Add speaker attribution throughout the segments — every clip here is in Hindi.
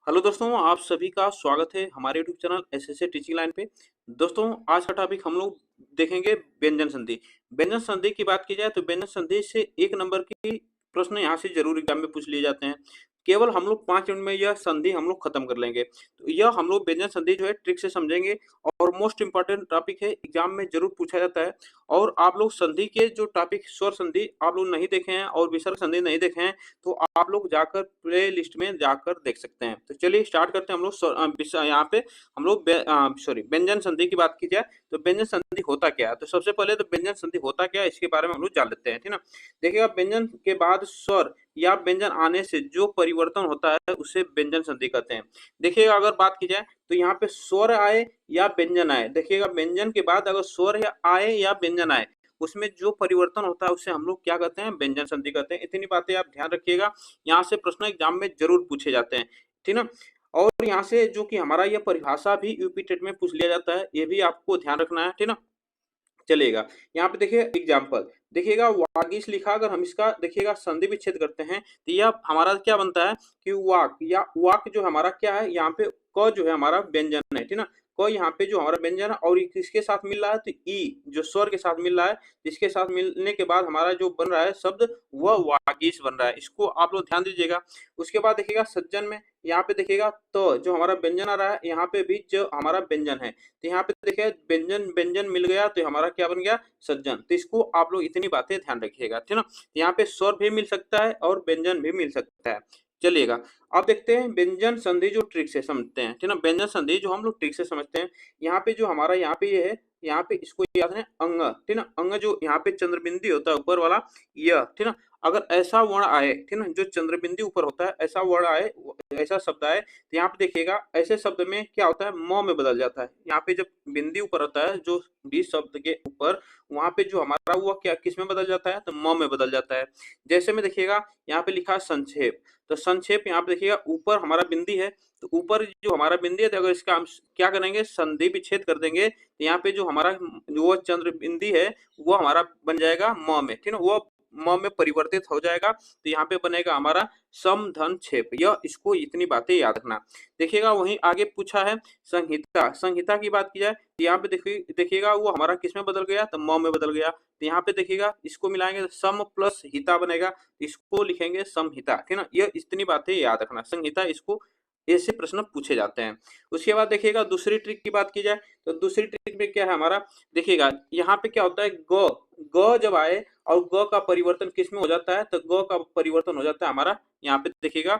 Speaker 1: हेलो दोस्तों, आप सभी का स्वागत है हमारे YouTube channel SSC teaching line पे। दोस्तों, आज का टॉपिक हम लोग देखेंगे व्यंजन संधि। व्यंजन संधि की बात की जाए तो व्यंजन संधि से 1 नंबर की प्रश्न यहाँ से ज़रूर एग्ज़ाम में पूछ लिए जाते हैं। केवल हम लोग 5 मिनट में यह संधि हम लोग खत्म कर लेंगे। तो यह हम लोग व्यंजन संधि जो है ट्रिक से समझेंगे और मोस्ट इम्पोर्टेंट टॉपिक है, एग्ज़ाम में ज़रूर पूछा जाता है। और आप लोग संधि के जो टॉपिक स्वर संधि आप लोग नहीं देखे हैं और विसर्ग संधि नहीं देखे हैं, तो आप लोग जाकर प्ले लिस्ट में जाकर देख सकते हैं। तो चलिए स्टार्ट करते हैं हम लोग यहाँ पे हम लोग व्यंजन संधि की बात की जाए तो व्यंजन संधि होता क्या है? तो सबसे पहले तो व्यंजन संधि होता क्या है इसके बारे में हम लोग जान लेते हैं, ठीक ना? देखिएगा, व्यंजन के बाद स्वर या व्यंजन आने से जो परिवर्तन होता है उसे व्यंजन संधि कहते हैं। देखिएगा, अगर बात की जाए तो यहाँ पे स्वर आए या व्यंजन आए, देखिएगा व्यंजन के बाद अगर स्वर या आए या व्यंजन आए, उसमें जो परिवर्तन होता है उसे हम लोग क्या कहते हैं? व्यंजन संधि कहते हैं। इतनी बातें आप ध्यान रखिएगा, यहाँ से प्रश्न एग्जाम में जरूर पूछे जाते हैं, ठीक ना? और यहाँ से जो कि हमारा यह परिभाषा भी यूपी टेट में पूछ लिया जाता है, ये भी आपको ध्यान रखना है, ठीक ना? चलेगा। यहाँ पे देखिए एग्जाम्पल, देखिएगा वागीश लिखा, अगर हम इसका देखिएगा संधि विच्छेद करते हैं तो यह हमारा क्या बनता है कि वाक या वाक जो हमारा क्या है, यहाँ पे क जो है हमारा व्यंजन है, ठीक ना? क यहाँ पे जो हमारा व्यंजन है और किसके साथ मिल रहा है तो ई जो स्वर के साथ मिल रहा है, जिसके साथ मिलने के बाद हमारा जो बन रहा है शब्द वह वागीश बन रहा है। इसको आप लोग ध्यान दीजिएगा। उसके बाद देखिएगा सज्जन में यहाँ पे देखिएगा तो जो हमारा व्यंजन आ रहा है, यहाँ पे भी जो हमारा व्यंजन है, तो यहाँ पे देखिए व्यंजन व्यंजन मिल गया तो हमारा क्या बन गया? सज्जन। तो इसको आप लोग इतनी बातें ध्यान रखिएगा, ठीक ना? यहाँ पे स्वर भी मिल सकता है और व्यंजन भी मिल सकता है। चलिएगा, अब देखते हैं व्यंजन संधि जो ट्रिक से समझते हैं, ठीक ना? व्यंजन संधि जो हम लोग ट्रिक से समझते हैं, यहाँ पे जो हमारा यहाँ पे ये है, यहाँ पे इसको याद है अंग, ठीक ना? अंग जो यहाँ पे चंद्रबिंदी होता है ऊपर वाला, यह, ठीक ना? अगर ऐसा वर्ण आए, ठीक ना, जो चंद्रबिंदी ऊपर होता है, ऐसा वर्ण आए, ऐसा शब्द आए, तो यहाँ पे देखिएगा ऐसे शब्द में क्या होता है? म में बदल जाता है। यहाँ पे जब बिंदी ऊपर होता है जो भी शब्द के ऊपर, वहां पे जो हमारा हुआ क्या किस में बदल जाता है? तो म में बदल जाता है। जैसे में देखिएगा यहाँ पे लिखा है संक्षेप, तो संक्षेप यहाँ पे देखिएगा ऊपर हमारा बिंदी है, तो ऊपर जो हमारा बिंदी है, तो अगर इसका हम क्या करेंगे? संधि विच्छेद कर देंगे, तो यहाँ पे जो हमारा जो चंद्र बिंदी है वो हमारा बन जाएगा म में, ठीक है? वो म में परिवर्तित हो जाएगा, तो यहाँ पे बनेगा हमारा सम धन छेप। यह इसको इतनी बातें याद रखना। देखिएगा वहीं आगे पूछा है संहिता। संहिता की बात की जाए तो यहाँ पे देखिएगा वो हमारा किस में बदल गया? तो म में बदल गया। तो यहाँ पे देखिएगा इसको मिलाएंगे तो सम प्लस हिता बनेगा, इसको लिखेंगे समहिता, ठीक ना? यह इतनी बातें याद रखना। संहिता, इसको ऐसे प्रश्न पूछे जाते हैं। उसके बाद देखिएगा दूसरी ट्रिक की बात की जाए तो दूसरी ट्रिक में क्या है हमारा? देखिएगा यहाँ पे क्या होता है? ग ग जब आए और ग का परिवर्तन किस में हो जाता है? तो ग का परिवर्तन हो जाता है हमारा, यहाँ पे देखिएगा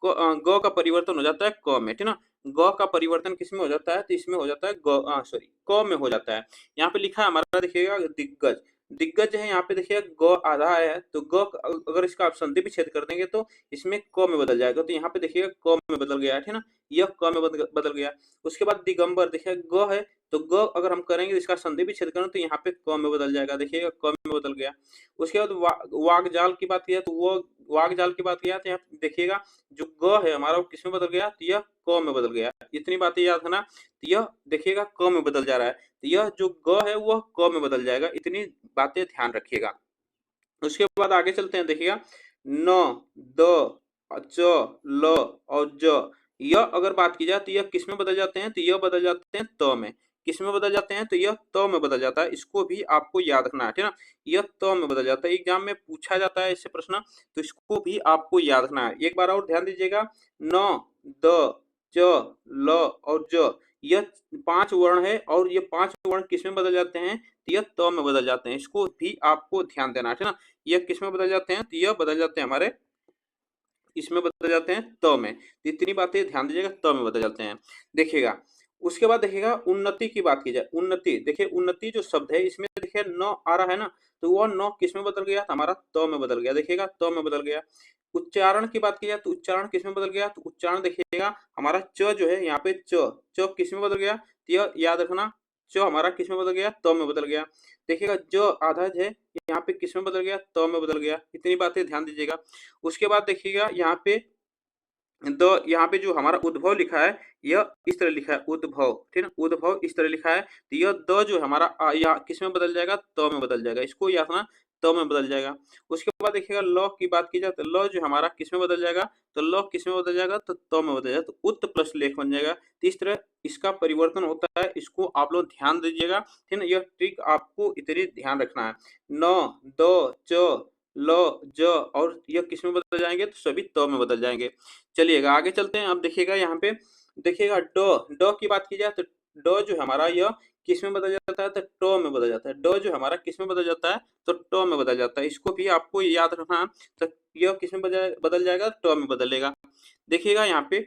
Speaker 1: ग का परिवर्तन हो जाता है क में, ठीक ना? ग का परिवर्तन किस में हो जाता है? तो इसमें हो जाता है क में हो जाता है। यहाँ पे लिखा है हमारा देखिएगा दिग्गज। दिग्गज है, यहाँ पे देखिए ग आधा आया है, तो ग अगर इसका आप संधि विच्छेद कर देंगे तो इसमें क में बदल जाएगा, तो यहाँ पे देखिएगा क में बदल गया है, ठीक ना? यह क में बदल गया। उसके बाद दिगंबर, देखिए ग है, तो ग अगर हम करेंगे तो इसका संधि विच्छेद करें तो यहाँ पे क में बदल जाएगा, देखिएगा क में बदल गया। उसके बाद वागजाल की बात किया तो वो वागजाल की बात किया तो यहाँ देखिएगा जो ग है हमारा वो किस में बदल गया? तो यह क में बदल गया। इतनी बातें याद है ना? तो यह देखिएगा क में बदल जा रहा है, तो यह जो ग है वह क में बदल जाएगा। इतनी बातें ध्यान रखिएगा। उसके बाद आगे चलते हैं, देखिएगा न, द, च, ल और ज, यह अगर बात की जाए तो यह किस में बदल जाते हैं? तो यह बदल जाते हैं त में। किस में बदल जाते हैं? तो यह त में बदल जाता है। इसको भी आपको याद रखना है, ठीक ना? यह त में बदल जाता है। एग्जाम में पूछा जाता है इससे प्रश्न, तो इसको भी आपको याद रखना है। एक बार और ध्यान दीजिएगा, न, द, च, ल और ज, यह 5 वर्ण है और ये 5 वर्ण किस में बदल जाते हैं? तो यह त में बदल जाते हैं। इसको भी आपको ध्यान देना है, ठीक ना? यह किस में बदल जाते हैं? तो यह बदल जाते हैं हमारे, इसमें बदल जाते हैं त में। तो इतनी बातें ध्यान दीजिएगा, त में बदल जाते हैं। देखिएगा उसके बाद देखिएगा उन्नति की बात की जाए, उन्नति, देखिए उन्नति जो शब्द है इसमें देखिए न आ रहा है ना, तो वह न किस में बदल गया? तो हमारा त में बदल गया, देखिएगा त में बदल गया। उच्चारण की बात की जाए तो उच्चारण किस में बदल गया? तो उच्चारण देखिएगा हमारा च जो है यहाँ पे च किस में बदल गया? तो यह याद रखना, च हमारा किस में बदल गया? त में बदल गया। देखिएगा ज आधा है यहाँ पे किस में बदल गया? त में बदल गया। इतनी बातें ध्यान दीजिएगा। उसके बाद देखिएगा यहाँ पे यहाँ पे जो हमारा उद्भव लिखा है, यह इस तरह लिखा है उद्भव, ठीक है? उद्भव इस तरह लिखा है, तो यह द जो है हमारा यहाँ किस में बदल जाएगा? त में बदल जाएगा। इसको याद रखना, त में बदल जाएगा। उसके बाद देखिएगा ल की बात की जाए तो ल जो हमारा किस में बदल जाएगा, तो ल किस में बदल जाएगा, तो त में बदल जाएगा, तो उत प्लस लेख बन जाएगा। तो इस तरह इसका परिवर्तन होता है, इसको आप लोग ध्यान दीजिएगा, ठीक ना। यह ट्रिक आपको इतनी ध्यान रखना है। न, द, च, ल, ज और यह किस में बदल जाएंगे, तो सभी त में बदल जाएंगे। चलिएगा आगे चलते हैं। अब देखिएगा यहाँ पे देखिएगा ड की बात की जाए तो ड जो हमारा यह किस में बदल जाता है, तो ट में बदल जाता है। ड जो हमारा किस में बदल जाता है, तो ट में बदल जाता है। इसको भी आपको याद रखना है। तो यह किस में बदल जाएगा, ट में बदलेगा। देखिएगा यहाँ पे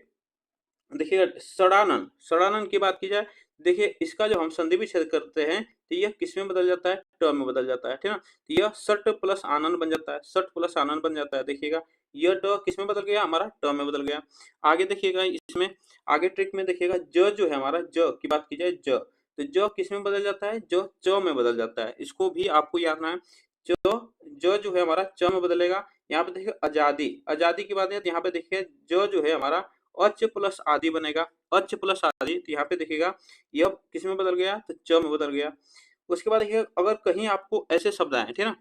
Speaker 1: देखिएगा षडानन, षडानन की बात की जाए, देखिए इसका जो हम संधि विच्छेद करते हैं तो यह किस में बदल जाता है, ट में बदल जाता है, ठीक ना। तो यह सट प्लस आनन बन जाता है, सट प्लस आनन बन जाता है। देखिएगा यह ट किस में बदल गया, हमारा ट में बदल गया। आगे देखिएगा इसमें आगे ट्रिक में देखिएगा ज जो है हमारा, ज की बात की जाए ज, तो ज किस में बदल जाता है, ज च में बदल जाता है। इसको भी आपको याद रखना है। ज जो है हमारा च में बदलेगा। यहाँ पे देखिए आजादी, आजादी की बात है तो यहाँ पे देखिए ज जो है हमारा अच प्लस आदि बनेगा, अच प्लस आदि। तो यहाँ पे देखिएगा यह किस में बदल गया, तो च में बदल गया। उसके बाद देखिए अगर कहीं आपको ऐसे शब्द आए, ठीक ना,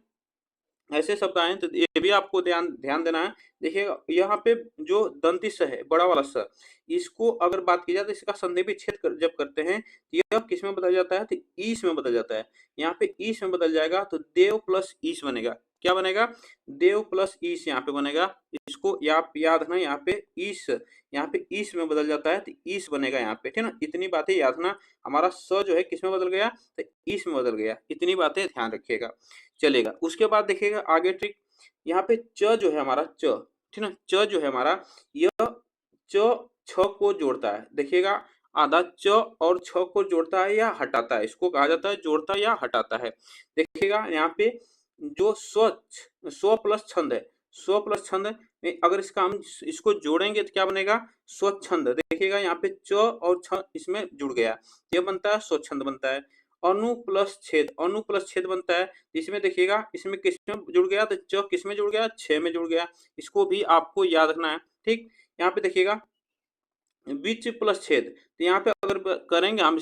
Speaker 1: ऐसे शब्द आए तो ये भी आपको ध्यान ध्यान देना है। देखिए यहाँ पे जो दंती स है, बड़ा वाला स, इसको अगर बात की जाए तो इसका संधि विच्छेद जब करते हैं तो यह किस में बदल जाता है, तो ईस में बदल जाता है। यहाँ पे ईस में बदल जाएगा तो देव प्लस ईस बनेगा। क्या बनेगा, देव प्लस ईस यहाँ पे बनेगा। इसको याद रखना, यहाँ पे ईस, यहाँ पे ईस में बदल जाता है तो ईस बनेगा यहाँ पे, ठीक ना। इतनी बातें याद रखना। हमारा स जो है किस में बदल गया, तो ईस में बदल गया। इतनी बातें ध्यान रखिएगा, चलेगा। उसके बाद देखिएगा आगे ट्रिक, यहाँ पे च जो है हमारा च, ठीक ना, च जो है हमारा यह च छ को जोड़ता है। देखिएगा आधा च और छ को जोड़ता है या हटाता है, इसको कहा जाता है जोड़ता या हटाता है। देखिएगा यहाँ पे जो स्वच्छ स्व प्लस छंद है, स्व प्लस छंद में अगर इसका हम इसको जोड़ेंगे तो क्या बनेगा, स्वच्छंद। देखिएगा यहाँ पे च और छ इसमें जुड़ गया, ये बनता है स्वच्छंद बनता है। अनु प्लस छेद, अनु प्लस छेद बनता है। इसमें देखिएगा इसमें किस में जुड़ गया, तो च किस में जुड़ गया, छ में जुड़ गया। इसको भी आपको याद रखना है, ठीक। यहाँ पे देखिएगा बीच प्लस छेद, तो यहाँ पे अगर करेंगे हम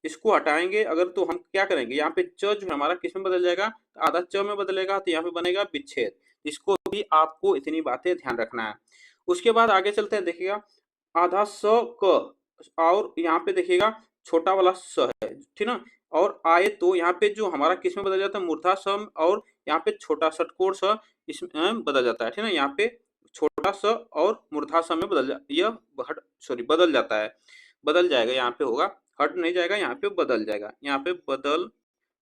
Speaker 1: इसको हटाएंगे अगर, तो हम क्या करेंगे, यहाँ पे च जो है हमारा किस में बदल जाएगा, तो आधा च में बदलेगा, तो यहाँ पे बनेगा विच्छेद। इसको भी आपको इतनी बातें ध्यान रखना है। उसके बाद आगे चलते हैं। देखिएगा आधा स क और यहाँ पे देखिएगा छोटा वाला स है, ठीक ना। और आए तो यहाँ पे जो हमारा किस में बदल जाता है, मूर्धा सम, और यहाँ पे छोटा षटकोण स इसमें बदल जाता है, ठीक ना। यहाँ पे छोटा स और मूर्धा स में बदल जाता है, बदल जाएगा। यहाँ पे होगा, हट नहीं जाएगा, यहाँ पे बदल जाएगा, यहाँ पे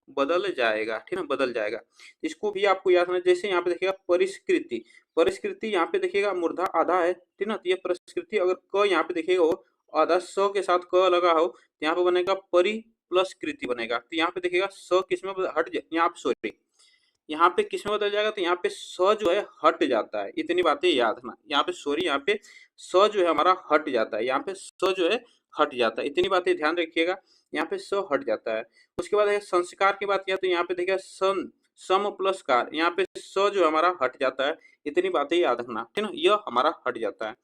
Speaker 1: बदल जाएगा, ठीक है, बदल जाएगा। इसको भी आपको याद रखना। जैसे यहाँ पे देखिएगा परिष्कृति, परिष्कृति यहाँ पे देखिएगा मूर्धा आधा है, ठीक ना। तो ये परिष्कृति अगर क यहाँ पे देखिएगा हो आधा स के साथ क लगा हो तो यहाँ पे बनेगा परि प्लस कृति बनेगा। तो यहाँ पे देखिएगा स किसमें यहाँ पे सॉरी, यहाँ पे किसमें बदल जाएगा, तो यहाँ पे स जो है हट जाता है। इतनी बातें याद रखना। यहाँ पे सॉरी, यहाँ पे स जो है हमारा हट जाता है, यहाँ पे स जो है हट जाता है। इतनी बातें ध्यान रखिएगा, यहाँ पे स हट जाता है। उसके बाद है संस्कार की बात किया तो यहाँ पे देखिएगा सम प्लस कार, यहाँ पे स जो हमारा हट जाता है। इतनी बातें याद रखना, ठीक ना, यह हमारा हट जाता है,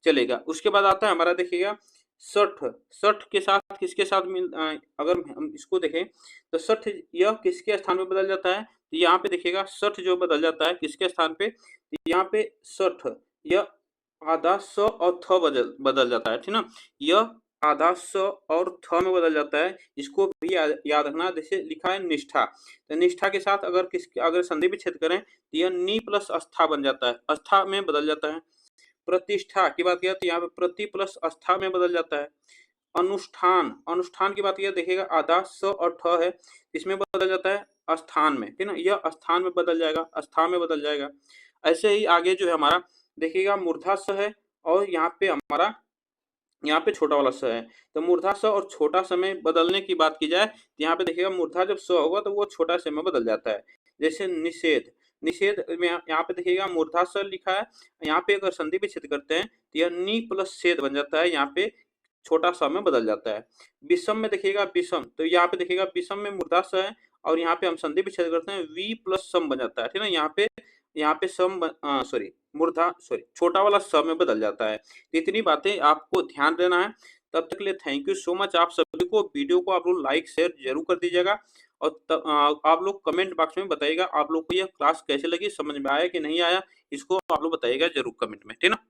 Speaker 1: चलेगा। उसके बाद आता है हमारा देखिएगा सठ, सठ के साथ किसके साथ अगर हम इसको देखें तो सठ यह किसके स्थान पे बदल जाता है, तो यहाँ पे देखिएगा सठ जो बदल जाता है किसके स्थान पे, तो यहाँ पे सठ यह आधा स और थ बदल जाता है, ठीक ना। यह आधा स और थ में बदल जाता है। इसको भी याद रखना। जैसे लिखा है निष्ठा, तो निष्ठा के साथ अगर संधि विच्छेद करें तो यह नी प्लस अस्था बन जाता है, अस्था में बदल जाता है। प्रतिष्ठा की बात किया तो यहाँ पे प्रति प्लस अस्था में बदल जाता है। अनुष्ठान, अनुष्ठान की बात किया देखिएगा आधा स और ठ है, इसमें बदल जाता है स्थान में, ठीक ना। यह स्थान में बदल जाएगा, स्थान में बदल जाएगा। ऐसे ही आगे जो है हमारा देखिएगा मूर्धा स है और यहाँ पे हमारा यहाँ पे छोटा वाला स है। तो मूर्धा स और छोटा स में बदलने की बात की जाए तो यहाँ पे देखिएगा मूर्धा जब स होगा तो वो छोटा स में बदल जाता है। जैसे निषेध, निषेध में यहाँ पे देखिएगा मूर्धा स लिखा है, यहाँ पे अगर संधि विच्छेद करते हैं तो यह नी प्लस छेद बन जाता है, यहाँ पे छोटा स में बदल जाता है। विषम में देखिएगा विषम, तो यहाँ पे देखिएगा विषम में मूर्धा स है और यहाँ पे हम संधि विच्छेद करते हैं वी प्लस सम बन जाता है, ठीक है। यहाँ पे सॉरी मूर्धा सॉरी छोटा वाला स में बदल जाता है। इतनी बातें आपको ध्यान देना है। तब तक के लिए थैंक यू सो मच। आप सभी को वीडियो को आप लोग लाइक शेयर जरूर कर दीजिएगा और आप लोग कमेंट बॉक्स में बताइएगा आप लोग को यह क्लास कैसे लगी, समझ में आया कि नहीं आया, इसको आप लोग बताइएगा जरूर कमेंट में, ठीक है ना।